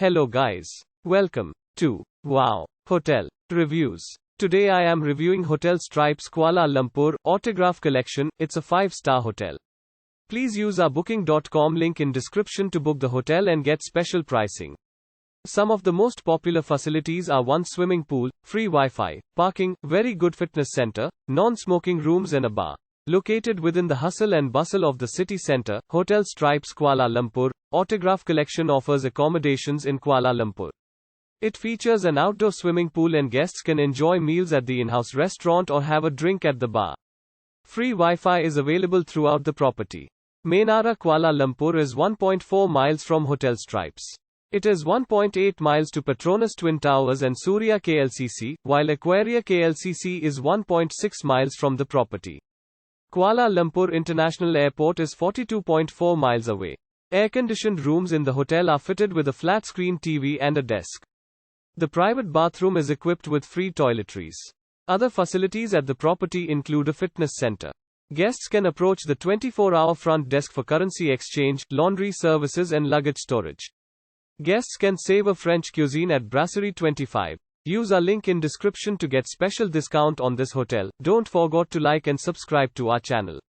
Hello guys. Welcome to Wow Hotel Reviews. Today I am reviewing Hotel Stripes Kuala Lumpur Autograph Collection. It's a 5-star hotel. Please use our booking.com link in description to book the hotel and get special pricing. Some of the most popular facilities are one swimming pool, free Wi-Fi, parking, very good fitness center, non-smoking rooms and a bar. Located within the hustle and bustle of the city center, Hotel Stripes Kuala Lumpur Autograph Collection offers accommodations in Kuala Lumpur. It features an outdoor swimming pool and guests can enjoy meals at the in-house restaurant or have a drink at the bar. Free Wi-Fi is available throughout the property. Menara Kuala Lumpur is 1.4 miles from Hotel Stripes. It is 1.8 miles to Petronas Twin Towers and Suria KLCC, while Aquaria KLCC is 1.6 miles from the property. Kuala Lumpur International Airport is 42.4 miles away. Air-conditioned rooms in the hotel are fitted with a flat-screen TV and a desk. The private bathroom is equipped with free toiletries. Other facilities at the property include a fitness center. Guests can approach the 24-hour front desk for currency exchange, laundry services and luggage storage. Guests can savor French cuisine at Brasserie 25. Use our link in description to get special discount on this hotel. Don't forget to like and subscribe to our channel.